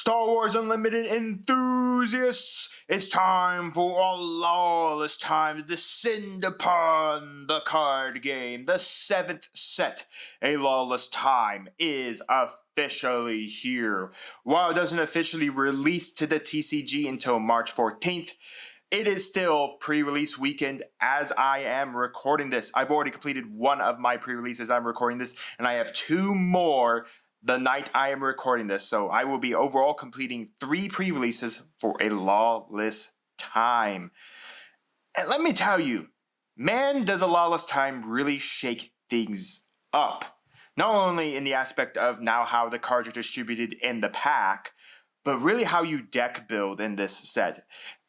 Star Wars Unlimited enthusiasts, it's time for a lawless time to descend upon the card game. The 7th set, A Lawless Time, is officially here. While it doesn't officially release to the TCG until March 14th, it is still pre-release weekend as I am recording this. I've already completed one of my pre-releases. I'm recording this, and I have 2 more the night I am recording this. So I will be overall completing 3 pre-releases for A Lawless Time. And let me tell you, man, does A Lawless Time really shake things up. Not only in the aspect of now how the cards are distributed in the pack, but really how you deck build in this set.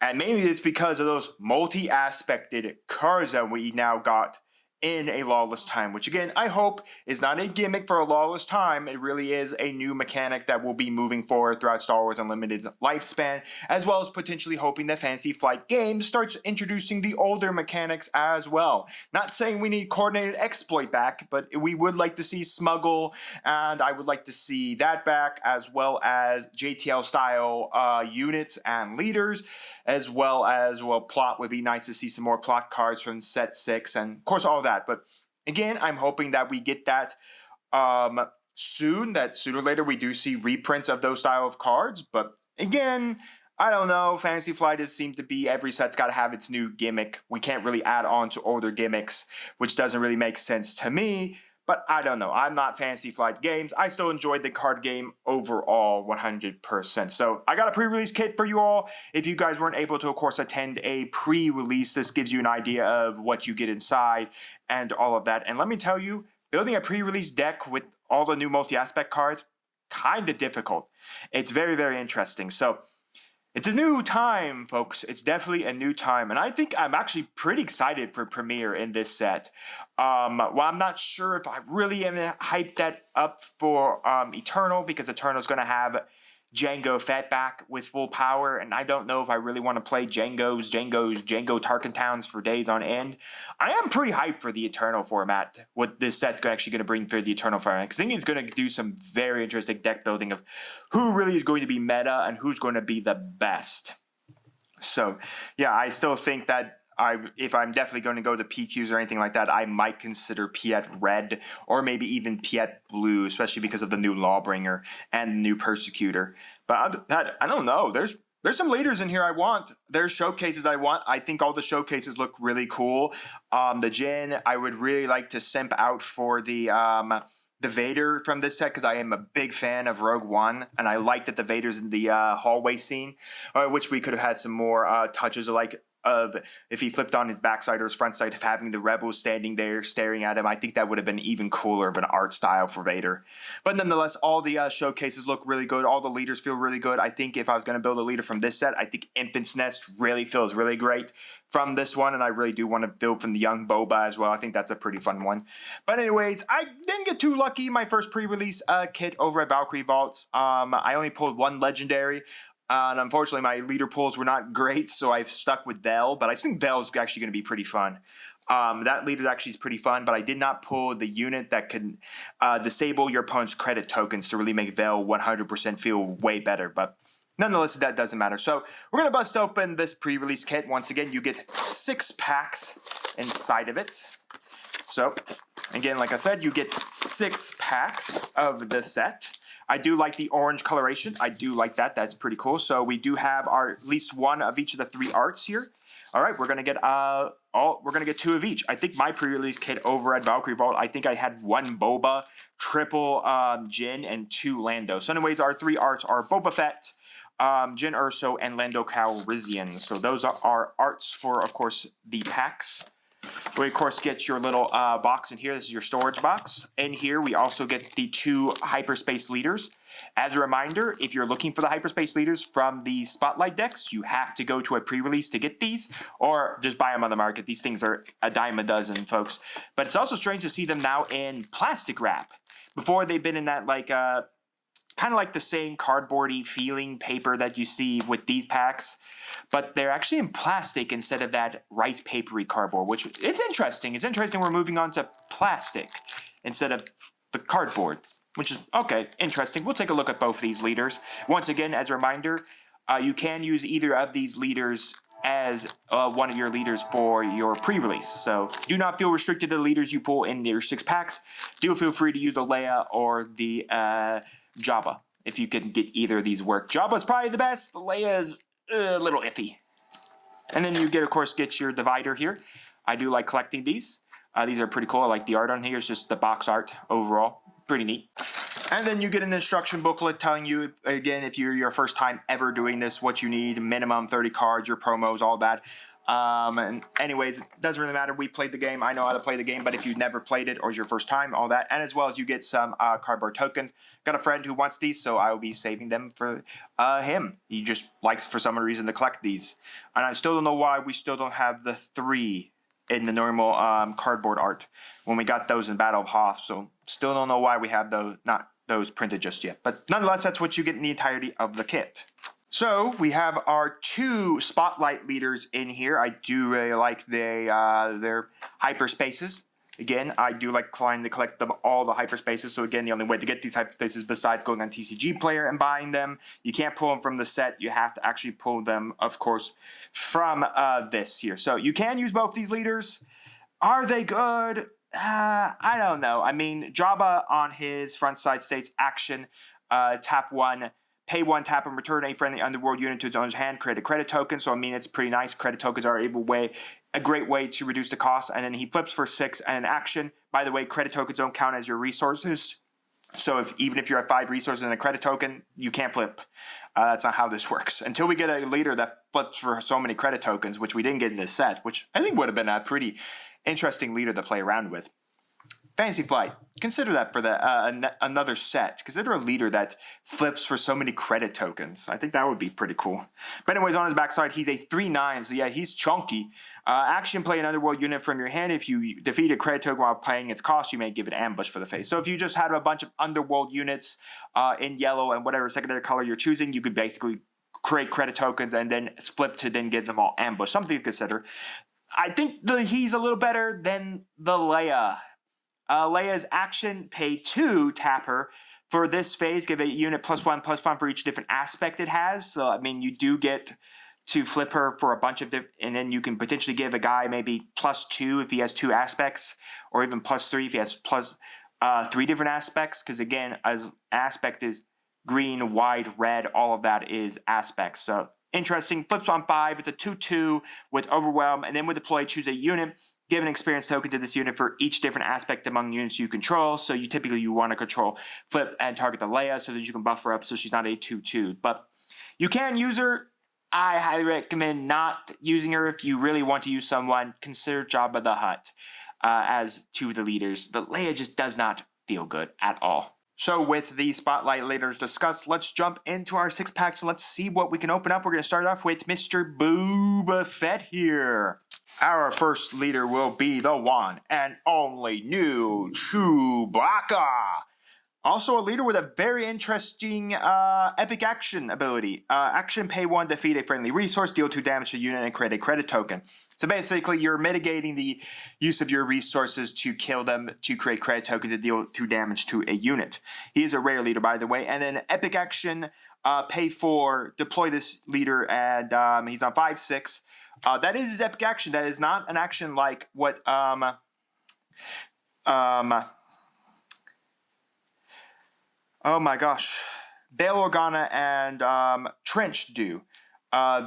And mainly it's because of those multi-aspected cards that we now got in A Lawless Time, which again, I hope is not a gimmick for A Lawless Time. It really is a new mechanic that will be moving forward throughout Star Wars Unlimited's lifespan, as well as potentially hoping that Fantasy Flight Games starts introducing the older mechanics as well. Not saying we need coordinated exploit back, but we would like to see Smuggle, and I would like to see that back, as well as JTL style units and leaders, as well as, plot would be nice to see some more plot cards from set 6, and of course all that. But again, I'm hoping that we get that soon, that sooner or later we do see reprints of those style of cards. But again, I don't know, Fantasy Flight does seem to be, every set's got to have its new gimmick. We can't really add on to older gimmicks, which doesn't really make sense to me. But I don't know. I'm not Fantasy Flight Games. I still enjoyed the card game overall 100%. So I got a pre-release kit for you all. If you guys weren't able to, of course, attend a pre-release, this gives you an idea of what you get inside and all of that. And let me tell you, building a pre-release deck with all the new multi-aspect cards, kind of difficult. It's very, very interesting. So it's a new time, folks. It's definitely a new time. And I think I'm actually pretty excited for Premiere in this set. Well, I'm not sure if I really am hyped that up for Eternal, because Eternal's going to have Jango Fatback with full power, and I don't know if I really want to play Jango Tarkentowns for days on end. I am pretty hyped for the Eternal format, what this set's actually going to bring for the Eternal format, because I think it's going to do some very interesting deck building of who really is going to be meta and who's going to be the best. So, yeah, I still think that if I'm definitely going to go to PQs or anything like that, I might consider Piet Red or maybe even Piet Blue, especially because of the new Lawbringer and the new Persecutor. But I don't know. There's some leaders in here I want. There's showcases I want. I think all the showcases look really cool. The Jin, I would really like to simp out for the Vader from this set, because I am a big fan of Rogue One, and I like that the Vader's in the hallway scene, which we could have had some more touches of if he flipped on his backside or his front side, of having the rebels standing there staring at him. I think that would have been even cooler of an art style for Vader. But nonetheless, all the showcases look really good. All the leaders feel really good. I think if I was going to build a leader from this set, I think Infant's Nest really feels really great from this one, and I really do want to build from the young Boba as well. I think that's a pretty fun one. But anyways, I didn't get too lucky. My first pre-release kit over at Valkyrie Vaults, I only pulled 1 legendary. And unfortunately, my leader pulls were not great, so I've stuck with Vel. But I think Vel is actually going to be pretty fun. That leader actually is pretty fun, but I did not pull the unit that could disable your opponent's credit tokens to really make Vel 100% feel way better. But nonetheless, that doesn't matter. So we're going to bust open this pre-release kit. Once again, you get 6 packs inside of it. So again, like I said, you get 6 packs of the set. I do like the orange coloration. I do like that. That's pretty cool. So we do have at least 1 of each of the 3 arts here. All right, we're gonna get 2 of each. I think my pre-release kit over at Valkyrie Vault, I think I had 1 Boba, triple Jin, and 2 Lando. So anyways, our 3 arts are Boba Fett, Jyn Erso, and Lando Calrissian. So those are our arts for, of course, the packs. We, of course, get your little box in here. This is your storage box. In here, we also get the 2 hyperspace leaders. As a reminder, if you're looking for the hyperspace leaders from the Spotlight decks, you have to go to a pre-release to get these, or just buy them on the market. These things are a dime a dozen, folks. But it's also strange to see them now in plastic wrap. Before, they've been in that, kind of like the same cardboardy feeling paper that you see with these packs, but they're actually in plastic instead of that rice papery cardboard, which it's interesting. It's interesting we're moving on to plastic instead of the cardboard. which is, okay, interesting. We'll take a look at both of these leaders. Once again, as a reminder, you can use either of these leaders as one of your leaders for your pre-release. So do not feel restricted to the leaders you pull in your 6 packs. Do feel free to use the Leia or the Jabba if you can get either of these work. Jabba's probably the best. The Leia's a little iffy. And then you get, of course, get your divider here. I do like collecting these. These are pretty cool. I like the art on here. It's just the box art overall. Pretty neat. And then you get an instruction booklet telling you, again, if you're your first time ever doing this, what you need, minimum 30 cards, your promos, all that. And anyways, it doesn't really matter. We played the game. I know how to play the game, but if you've never played it or it's your first time, all that. And as well as you get some cardboard tokens. Got a friend who wants these, so I will be saving them for him. He just likes, for some reason, to collect these. And I still don't know why we still don't have the 3 in the normal cardboard art when we got those in Battle of Hoth. So still don't know why we have those, not those printed just yet. But nonetheless, that's what you get in the entirety of the kit. So we have our 2 spotlight leaders in here. I do really like their hyperspaces. Again, I do like trying to collect them all the hyperspaces. So again, the only way to get these hyperspaces besides going on TCG Player and buying them, you can't pull them from the set. You have to actually pull them, of course, from this here. So you can use both these leaders. Are they good? I don't know. I mean, Jabba on his front side states action, tap 1, pay 1, tap and return a friendly underworld unit to its owner's hand, create a credit token. So I mean, it's pretty nice. Credit tokens are a great way to reduce the cost. And then he flips for 6 and action. By the way, credit tokens don't count as your resources. So even if you're at 5 resources and a credit token, you can't flip. That's not how this works. Until we get a leader that flips for so many credit tokens, which we didn't get in this set, which I think would have been a pretty interesting leader to play around with. Fantasy Flight, consider that for another set. Consider a leader that flips for so many credit tokens. I think that would be pretty cool. But anyways, on his backside, he's a 3/9, so yeah, he's chunky. Action, play an underworld unit from your hand. If you defeat a credit token while paying its cost, you may give it ambush for the face. So if you just had a bunch of underworld units in yellow and whatever secondary color you're choosing, you could basically create credit tokens and then flip to then give them all ambush. Something to consider. I think he's a little better than the Leia. Leia's action, pay 2, tap her. For this phase, give a unit +1/+1 for each different aspect it has. So, I mean, you do get to flip her for a bunch of different, and then you can potentially give a guy maybe +2 if he has 2 aspects, or even +3 if he has +3 different aspects. Because again, as aspect is green, white, red, all of that is aspects. So interesting. Flips on 5. It's a 2/2 with overwhelm, and then with deploy, choose a unit. Give an experience token to this unit for each different aspect among units you control. So you typically want to control, flip, and target the Leia so that you can buff her up so she's not a 2/2. But you can use her. I highly recommend not using her. If you really want to use someone, consider Jabba the Hutt as 2 of the leaders. The Leia just does not feel good at all. So with the spotlight leaders discussed, let's jump into our 6 packs and let's see what we can open up. We're going to start off with Mr. Boba Fett here. Our first leader will be the one and only new Chewbacca. Also a leader with a very interesting epic action ability. Action, pay 1, defeat a friendly resource, deal 2 damage to a unit, and create a credit token. So basically, you're mitigating the use of your resources to kill them, to create credit tokens to deal 2 damage to a unit. He is a rare leader, by the way. And then epic action, pay 4, deploy this leader, and he's on 5/6. That is his epic action. That is not an action like what oh my gosh, Bail Organa and Trench do.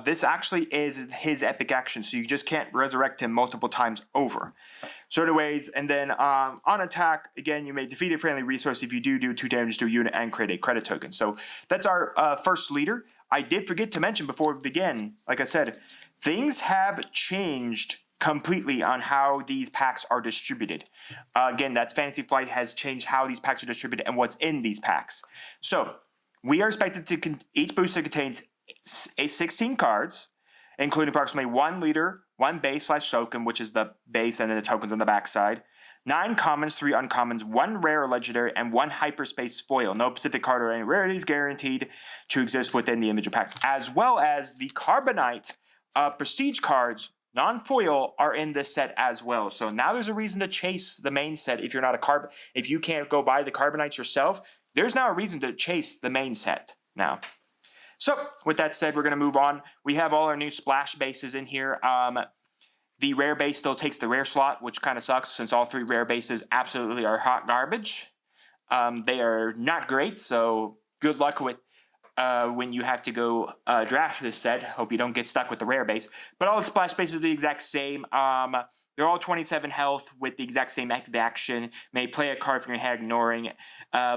This actually is his epic action, so you just can't resurrect him multiple times over. So anyways, and then on attack, again, you may defeat a friendly resource if you do 2 damage to a unit and create a credit token. So that's our first leader. I did forget to mention before we begin, like I said, things have changed completely on how these packs are distributed. Again, that's Fantasy Flight has changed how these packs are distributed and what's in these packs. So we are expected to, each booster contains 16 cards, including approximately 1 leader, 1 base/token, which is the base and then the tokens on the backside, 9 commons, 3 uncommons, 1 rare or legendary, and 1 hyperspace foil. No specific card or any rarities guaranteed to exist within the individual packs, as well as the Carbonite prestige cards non-foil are in this set as well. So now there's a reason to chase the main set if you're not a if you can't go buy the Carbonites yourself, there's now a reason to chase the main set now. So with that said, we're going to move on. We have all our new splash bases in here. The rare base still takes the rare slot, which kind of sucks since all 3 rare bases absolutely are hot garbage. They are not great, so good luck with when you have to go draft this set. Hope you don't get stuck with the rare base. But all the splash bases are the exact same. They're all 27 health with the exact same active action. May play a card from your hand ignoring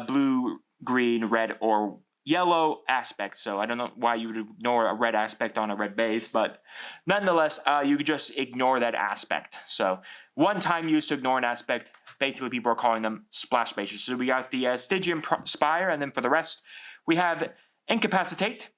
blue, green, red, or yellow aspect. So I don't know why you would ignore a red aspect on a red base, but nonetheless, you could just ignore that aspect. So one time used to ignore an aspect. Basically, people are calling them splash bases. So we got the Stygian Spire, and then for the rest, we have Incapacitate,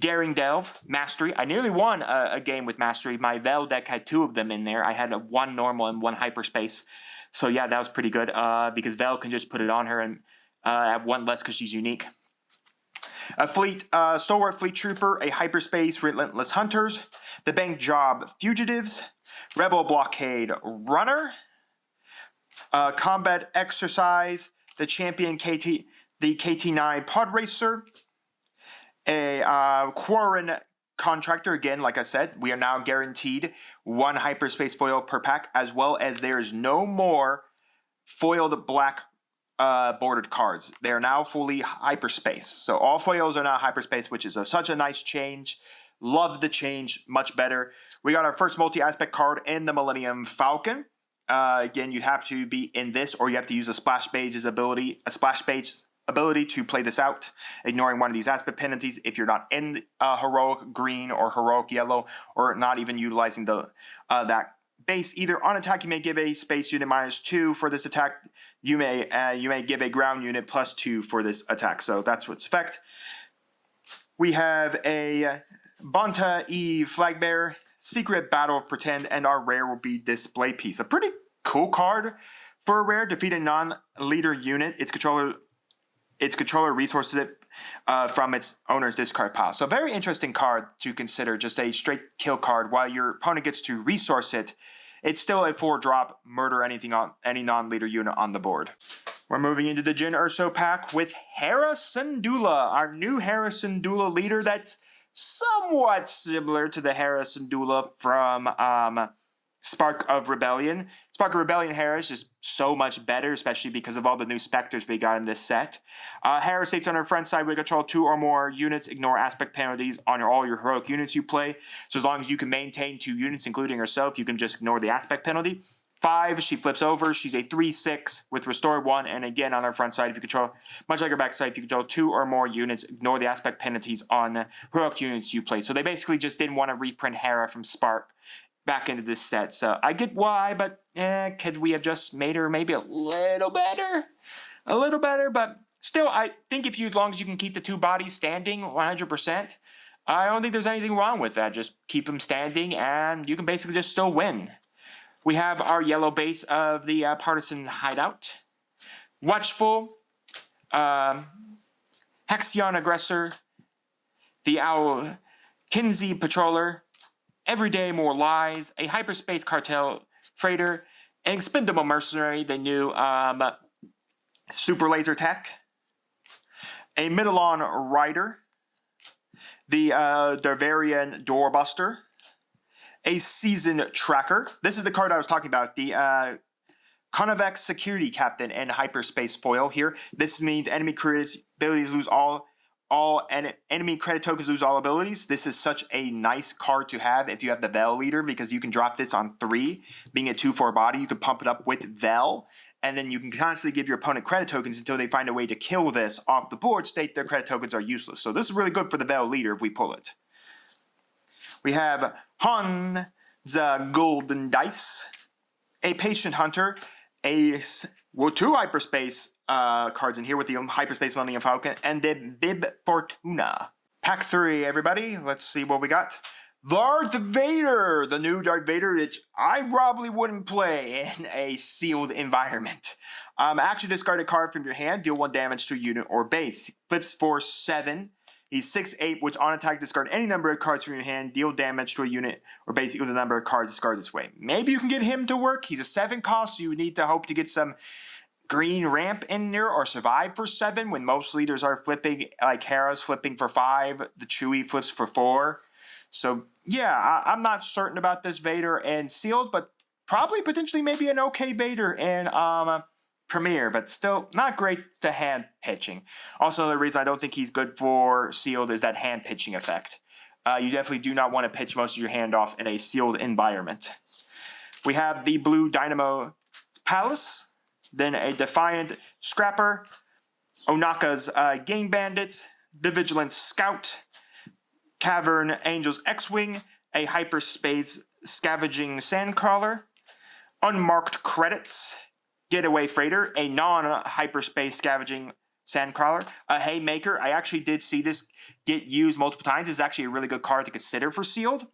Daring Delve, Mastery. I nearly won a game with Mastery. My Vel deck had 2 of them in there. I had 1 normal and 1 hyperspace. So yeah, that was pretty good because Vel can just put it on her and have 1 less because she's unique. A fleet, Stalwart Fleet Trooper, a Hyperspace Relentless Hunters, the Bank Job Fugitives, Rebel Blockade Runner, Combat Exercise, the Champion KT, the KT9 Pod Racer, a Quarren Contractor. Again, like I said, we are now guaranteed 1 Hyperspace foil per pack, as well as there is no more foiled black bordered cards. They are now fully hyperspace. So all foils are now hyperspace, which is such a nice change. Love the change, much better. We got our first multi-aspect card in the Millennium Falcon. Again, you have to be in this, or you have to use a splash page's ability, to play this out, ignoring one of these aspect penalties if you're not in heroic green or heroic yellow, or not even utilizing the that base. Either on attack, you may give a space unit -2 for this attack. You may give a ground unit +2 for this attack. So that's what's effect. We have a Bonta E Flag Bearer, Secret Battle of Pretend, and our rare will be Display Piece. A pretty cool card for a rare. Defeat a non-leader unit. Its controller resources it from its owner's discard pile. So very interesting card to consider. Just a straight kill card. While your opponent gets to resource it, it's still a 4-drop, murder anything on any non-leader unit on the board. We're moving into the Jyn Erso pack with Hera Syndulla, our new Hera Syndulla leader that's somewhat similar to the Hera Syndulla from Spark of Rebellion. Spark of Rebellion Hera is just so much better, especially because of all the new Spectres we got in this set. Hera states on her front side, we control 2 or more units, ignore aspect penalties on all your heroic units you play. So as long as you can maintain 2 units, including herself, you can just ignore the aspect penalty. 5, she flips over. She's a 3/6 with Restore 1, and again on her front side, if you control, much like her back side, if you control 2 or more units, ignore the aspect penalties on heroic units you play. So they basically just didn't want to reprint Hera from Spark back into this set. So I get why, but could we have just made her maybe a little better? A little better, but still, I think as long as you can keep the 2 bodies standing 100%, I don't think there's anything wrong with that. Just keep them standing, and you can basically just still win. We have our yellow base of the Partisan Hideout. Watchful, Hexion Aggressor, the Kinsey Patroller, Everyday More Lies, a Hyperspace Cartel Freighter, an Expendable Mercenary, the new Super Laser Tech, a Midalon Rider, the Darvarian Doorbuster, a Season Tracker. This is the card I was talking about, the 𝐂𝐍𝐶 Security Captain and Hyperspace Foil here. This means enemy abilities lose all enemy credit tokens lose all abilities. This is such a nice card to have if you have the Vel leader, because you can drop this on 3, being a 2/4 body. You can pump it up with Vel, and then you can constantly give your opponent credit tokens until they find a way to kill this off the board, state their credit tokens are useless. So this is really good for the Vel leader if we pull it. We have Han the Golden Dice, a Patient Hunter, 2 hyperspace cards in here with the Hyperspace Millennium Falcon, and the Bib Fortuna. Pack 3, everybody. Let's see what we got. Darth Vader, the new Darth Vader, which I probably wouldn't play in a sealed environment. Actually discard a card from your hand, deal 1 damage to a unit or base. Flips for 7. He's 6/8, which on attack discard any number of cards from your hand, deal damage to a unit, or basically the number of cards discarded this way. Maybe you can get him to work. He's a 7 cost, so you need to hope to get some green ramp in there or survive for 7 when most leaders are flipping, like Hera's flipping for 5, the Chewie flips for 4. So yeah, I'm not certain about this Vader and sealed, but probably potentially maybe an okay Vader in Premier, but still not great to hand pitching. Also, the reason I don't think he's good for sealed is that hand pitching effect. You definitely do not want to pitch most of your hand off in a sealed environment. We have the blue Dynamo Palace, then a Defiant Scrapper, Onaka's Game Bandit, the Vigilant Scout, Cavern Angel's X-Wing, a Hyperspace Scavenging Sandcrawler, Unmarked Credits, Getaway Freighter, a non-hyperspace scavenging sandcrawler, a Haymaker. I actually did see this get used multiple times. It's actually a really good card to consider for sealed.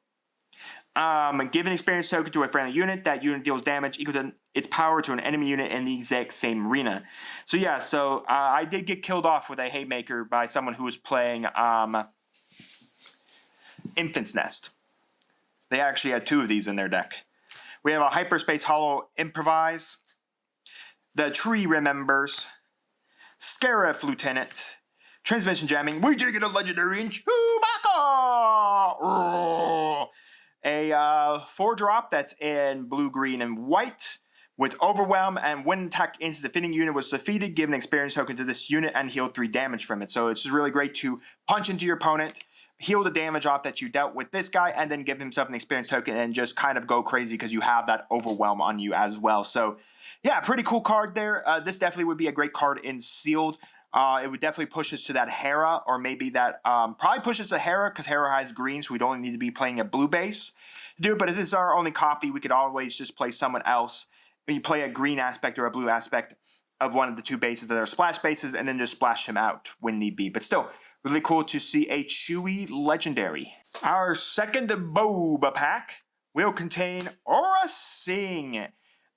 Give an experience token to a friendly unit. That unit deals damage equal to its power to an enemy unit in the exact same arena. So yeah, I did get killed off with a Haymaker by someone who was playing Infant's Nest. They actually had 2 of these in their deck. We have a Hyperspace Hollow Improvise, the Tree Remembers, Scarif Lieutenant, Transmission Jamming, we did get a legendary in Chewbacca! A 4-drop that's in blue, green, and white with Overwhelm, and when attack into the defending unit was defeated, give an experience token to this unit and heal 3 damage from it. So it's just really great to punch into your opponent, heal the damage off that you dealt with this guy, and then give himself an experience token and just kind of go crazy because you have that Overwhelm on you as well. So yeah, pretty cool card there. This definitely would be a great card in sealed. It would definitely push us to that Hera, or maybe that probably pushes to Hera because Hera has green, so we don't need to be playing a blue base to do it. But if this is our only copy, we could always just play someone else. When you play a green aspect or a blue aspect of one of the 2 bases that are splash bases, and then just splash him out when need be. But still, really cool to see a Chewie legendary. Our second Boba pack will contain Aura Singh.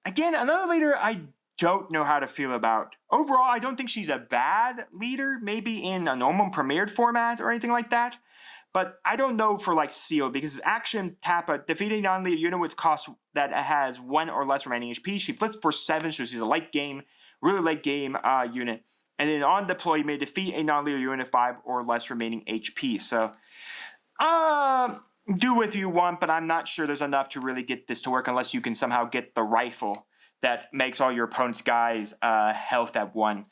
Again, another leader I don't know how to feel about. Overall, I don't think she's a bad leader, maybe in a normal premiered format or anything like that. But I don't know for like sealed, because action tap a defeating non-leader unit with cost that has 1 or less remaining HP. She flips for 7, so she's a late game, really late game unit. And then on deploy, you may defeat a non-leader unit 5 or less remaining HP. So, do with you want, but I'm not sure there's enough to really get this to work unless you can somehow get the rifle that makes all your opponent's guys health at 1.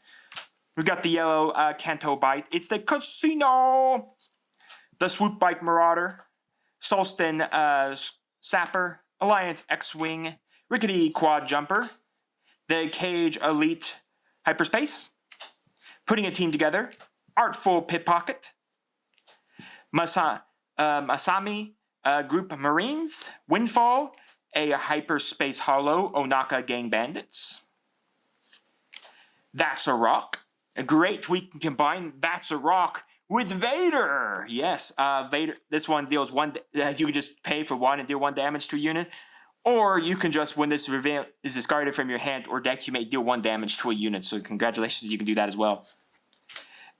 We've got the yellow Canto Bite. It's the Casino, the Swoop Bike Marauder, Solstin Sapper, Alliance X-Wing, Rickety Quad Jumper, the Cage Elite Hyperspace, Putting a Team Together, Artful Pickpocket, Masami Group Marines, Windfall, a Hyperspace Hollow Onaka Gang Bandits. That's a Rock. Great, we can combine That's a Rock with Vader. Yes, Vader. This one deals 1. You can just pay for 1 and deal 1 damage to a unit, or you can just, when this reveal is discarded from your hand or deck, you may deal 1 damage to a unit. So congratulations, you can do that as well.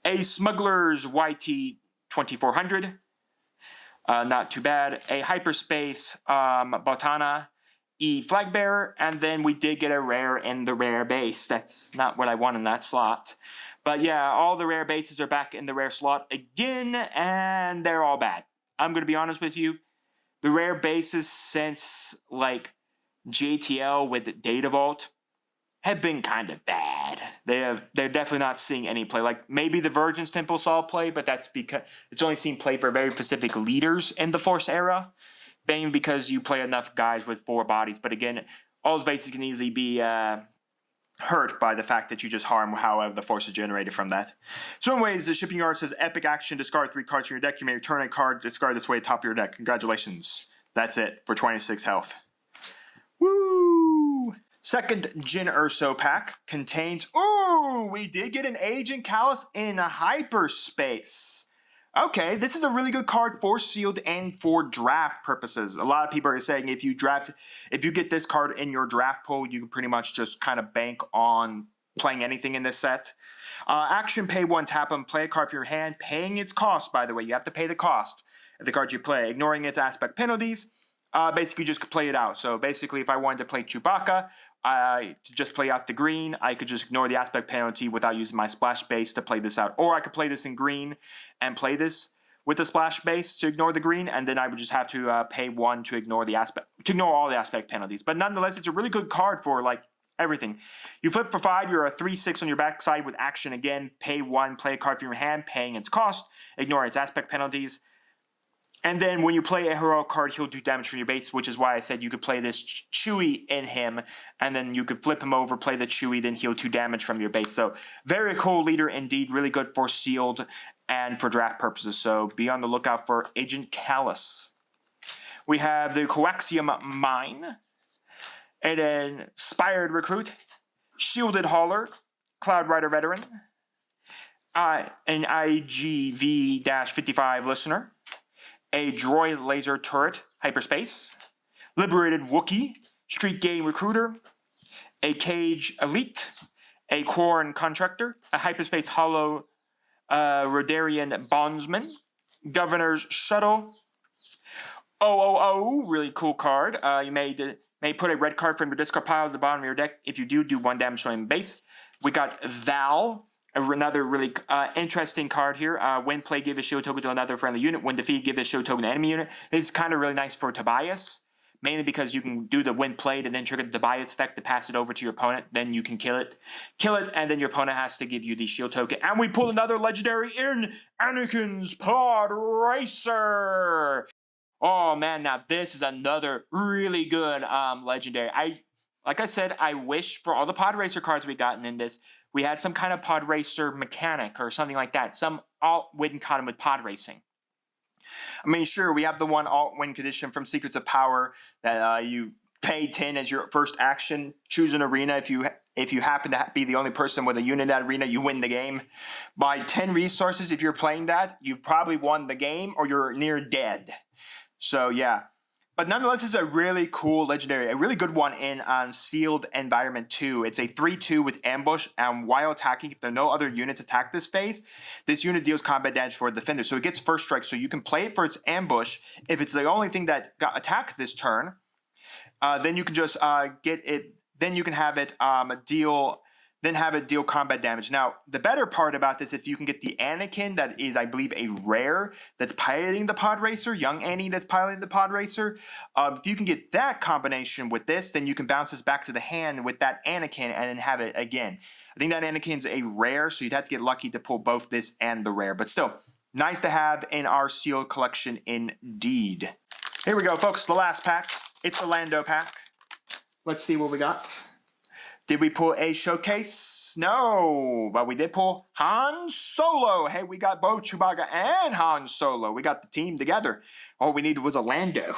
A Smuggler's YT 2400. Not too bad. A Hyperspace Botana Flag Bearer, and then we did get a rare in the rare base. That's not what I want in that slot. But yeah, all the rare bases are back in the rare slot again, and they're all bad. I'm going to be honest with you. The rare bases since, like, JTL with Data Vault have been kind of bad. They're definitely not seeing any play. Like, maybe the Virgin's Temple saw play, but that's because it's only seen play for very specific leaders in the Force era. Maybe because you play enough guys with 4 bodies. But again, all those bases can easily be hurt by the fact that you just harm however the force is generated from that. So in ways, the shipping yard says epic action, discard 3 cards from your deck. You may return a card, discard this way at top of your deck. Congratulations. That's it for 26 health. Woo! Second Jyn Erso pack contains, ooh, we did get an Agent Callus in a hyperspace. Okay, this is a really good card for sealed and for draft purposes. A lot of people are saying if you get this card in your draft pool, you can pretty much just kind of bank on playing anything in this set. Action, pay 1, tap 'em, play a card from your hand, paying its cost, by the way. You have to pay the cost of the card you play, ignoring its aspect penalties. Basically, just play it out. So basically, if I wanted to play Chewbacca, to just play out the green, I could just ignore the aspect penalty without using my splash base to play this out. Or I could play this in green and play this with the splash base to ignore the green, and then I would just have to pay 1 to ignore all the aspect penalties. But nonetheless, it's a really good card for like everything. You flip for 5, you're a 3/6 on your backside with action again, pay 1, play a card from your hand, paying its cost, ignore its aspect penalties. And then when you play a heroic card, he'll do damage from your base, which is why I said you could play this Chewie in him, and then you could flip him over, play the Chewie, then he'll 2 damage from your base. So very cool leader indeed, really good for sealed and for draft purposes. So be on the lookout for Agent Kallus. We have the Coaxium Mine, an Inspired Recruit, Shielded Hauler, Cloud Rider Veteran, an IGV-55 Listener, a Droid Laser Turret, Hyperspace, Liberated Wookiee, Street Game Recruiter, a Cage Elite, a Quarren Contractor, a Hyperspace Hollow Rodarian Bondsman, Governor's Shuttle, OOO, really cool card. You may put a red card from your discard pile to the bottom of your deck. If you do 1 damage to him base. We got Val, another really interesting card here. When play, give a shield token to another friendly unit. When defeat, give a shield token to enemy unit. This is kind of really nice for Tobias, mainly because you can do the when played and then trigger the Tobias effect to pass it over to your opponent. Then you can kill it, and then your opponent has to give you the shield token. And we pull another legendary in Anakin's Pod Racer. Oh man, now this is another really good legendary. Like I said, I wish for all the Pod Racer cards we gotten in this, we had some kind of Pod Racer mechanic or something like that. Some alt-win con with pod racing. I mean, sure, we have the one alt-win condition from Secrets of Power that you pay 10 as your first action, choose an arena. If you happen to be the only person with a unit in that arena, you win the game. By 10 resources, if you're playing that, you've probably won the game or you're near dead. So yeah. But nonetheless, it's a really cool legendary, a really good one in Sealed Environment 2. It's a 3/2 with Ambush, and while attacking, if there are no other units attack this phase, this unit deals combat damage for a defender. So it gets first strike, so you can play it for its Ambush. If it's the only thing that got attacked this turn, then you can just get it, then you can have it deal combat damage. Now, the better part about this, if you can get the Anakin that is, I believe, a rare that's piloting the Pod Racer, young Annie that's piloting the Pod Racer, if you can get that combination with this, then you can bounce this back to the hand with that Anakin and then have it again. I think that Anakin's a rare, so you'd have to get lucky to pull both this and the rare. But still, nice to have in our sealed collection indeed. Here we go, folks, the last pack. It's the Lando pack. Let's see what we got. Did we pull a showcase? No, but we did pull Han Solo. Hey, we got both Chewbacca and Han Solo. We got the team together. All we needed was a Lando.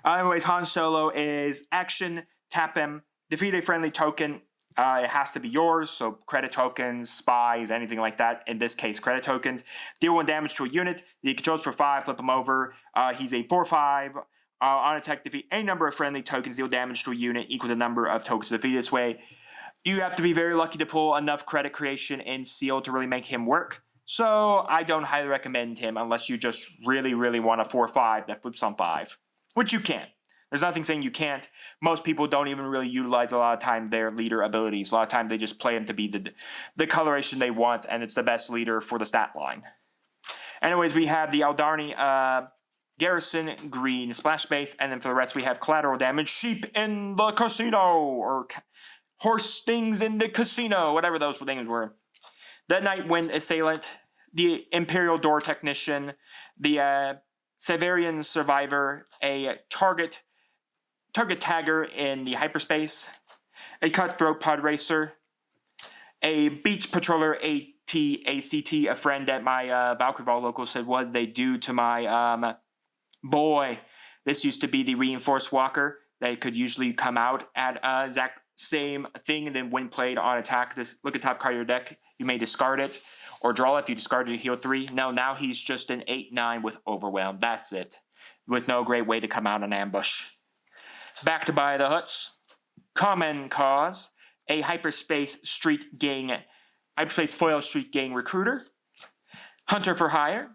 Anyways, Han Solo is action, tap him, defeat a friendly token. It has to be yours, so credit tokens, spies, anything like that. In this case, credit tokens. Deal 1 damage to a unit. He controls for 5, flip him over. He's a 4/5. On attack, defeat any number of friendly tokens, deal damage to a unit equal to the number of tokens defeated this way. You have to be very lucky to pull enough credit creation in Seal to really make him work. So I don't highly recommend him unless you just really, really want a 4/5 that flips on 5, which you can. There's nothing saying you can't. Most people don't even really utilize a lot of time their leader abilities. A lot of time they just play him to be the coloration they want, and it's the best leader for the stat line. Anyways, we have the Aldarni Garrison green splash base, and then for the rest we have collateral damage, sheep in the casino, or horse things in the casino, whatever those things were. The Night Wind Assailant, the Imperial Door Technician, the Severian Survivor, a target tagger in the hyperspace, a Cutthroat Pod Racer, a Beach Patroller ATACT, a friend at my Valkyrie local said, what did they do to my boy? This used to be the Reinforced Walker that could usually come out at exact same thing, and then when played on attack, look at top card of your deck, you may discard it or draw it. If you discard it, heal 3. No, now he's just an 8/9 with Overwhelm. That's it. With no great way to come out in ambush. Backed by the Huts, Common Cause, a Hyperspace Foil Street Gang Recruiter, Hunter for Hire,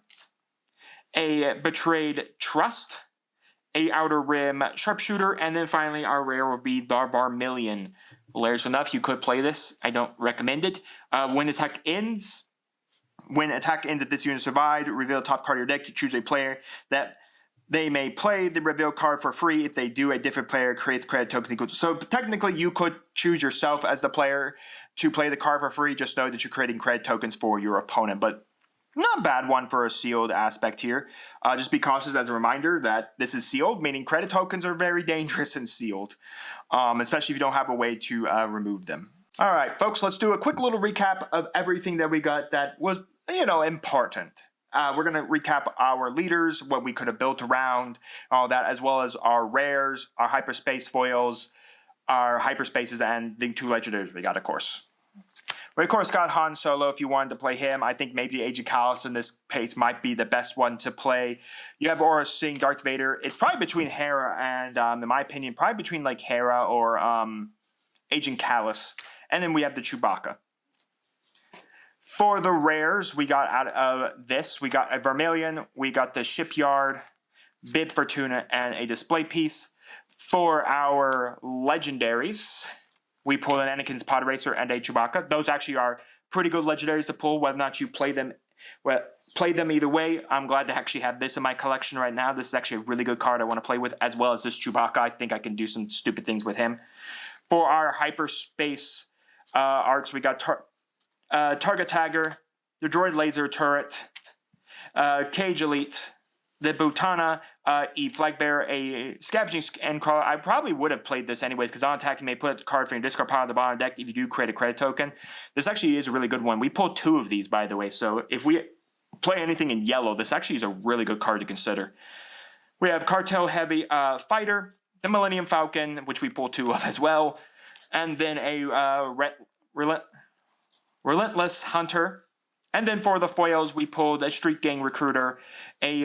a Betrayed Trust, a Outer Rim Sharpshooter, and then finally our rare will be the Vermilion. Hilarious enough, you could play this. I don't recommend it. When attack ends, if this unit survived, reveal the top card of your deck. You choose a player that they may play the reveal card for free. If they do, a different player creates credit tokens equal to. So technically, you could choose yourself as the player to play the card for free. Just know that you're creating credit tokens for your opponent. But not a bad one for a sealed aspect here. Just be cautious as a reminder that this is sealed, meaning credit tokens are very dangerous and sealed, especially if you don't have a way to remove them. All right, folks, let's do a quick little recap of everything that we got that was, important. We're going to recap our leaders, what we could have built around, all that, as well as our rares, our hyperspace foils, our hyperspaces, and the 2 legendaries we got, of course. We, of course, got Han Solo if you wanted to play him. I think maybe 𝐂𝐻𝐿 in this case might be the best one to play. You have Aura Singh, Darth Vader. It's probably between Hera and, in my opinion, probably between like Hera or Agent Kallus. And then we have the Chewbacca. For the rares, we got out of this, we got a Vermilion, we got the Shipyard, Bib Fortuna, and a display piece. For our legendaries, we pulled an Anakin's Pod Racer and a Chewbacca. Those actually are pretty good legendaries to pull, whether or not you play them. Play them either way. I'm glad to actually have this in my collection right now. This is actually a really good card I want to play with, as well as this Chewbacca. I think I can do some stupid things with him. For our hyperspace arcs, we got Target Tagger, the Droid Laser Turret, Cage Elite, the Butana, Flag Bearer, a Scavenging Endcrawler. I probably would have played this anyways, because on attack you may put a card from your discard pile on the bottom of the deck if you do create a credit token. This actually is a really good one. We pulled 2 of these, by the way, so if we play anything in yellow, this actually is a really good card to consider. We have Cartel Heavy Fighter, the Millennium Falcon, which we pulled 2 of as well, and then a Relentless Hunter. And then for the foils, we pulled a Street Gang Recruiter, a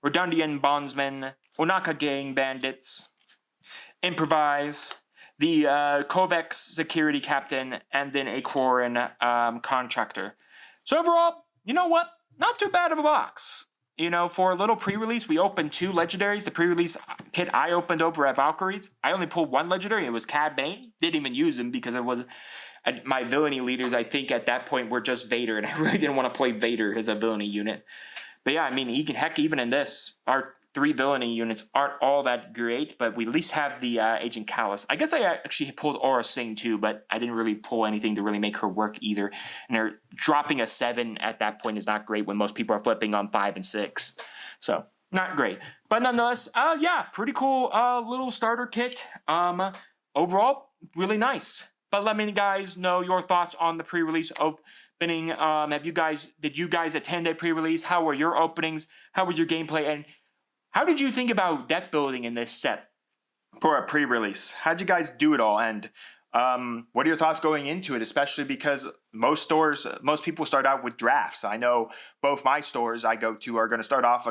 Redundian Bondsman, Onaka Gang Bandits, Improvise, the 𝐂𝐍𝐶 Security Captain, and then a Quarren Contractor. So overall, you know what? Not too bad of a box. For a little pre-release, we opened 2 legendaries. The pre-release kit I opened over at Valkyrie's. I only pulled 1 legendary. It was Cad Bane. Didn't even use him because it was... My villainy leaders, I think, at that point were just Vader, and I really didn't want to play Vader as a villainy unit. But yeah, I mean, even in this, our 3 villainy units aren't all that great, but we at least have the Agent Kallus. I guess I actually pulled Aura Singh too, but I didn't really pull anything to really make her work either. And dropping a 7 at that point is not great when most people are flipping on 5 and 6. So, not great. But nonetheless, yeah, pretty cool little starter kit. Overall, really nice. But let me guys know your thoughts on the pre-release opening. Did you guys attend a pre-release? How were your openings? How was your gameplay? And how did you think about deck building in this set for a pre-release? How'd you guys do it all? And what are your thoughts going into it? Especially because most people start out with drafts. I know both my stores I go to are going to start off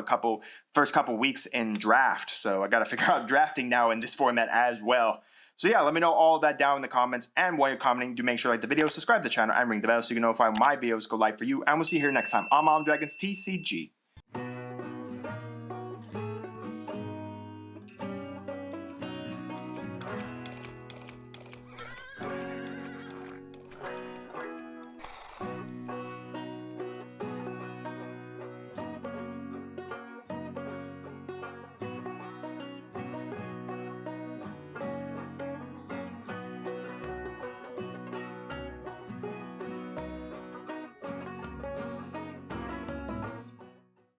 first couple weeks in draft. So I got to figure out drafting now in this format as well. So yeah, let me know all that down in the comments, and while you're commenting, do make sure to like the video, subscribe to the channel, and ring the bell so you can notify when my videos go live for you, and we'll see you here next time on 𝐒𝐓𝐿dragons TCG.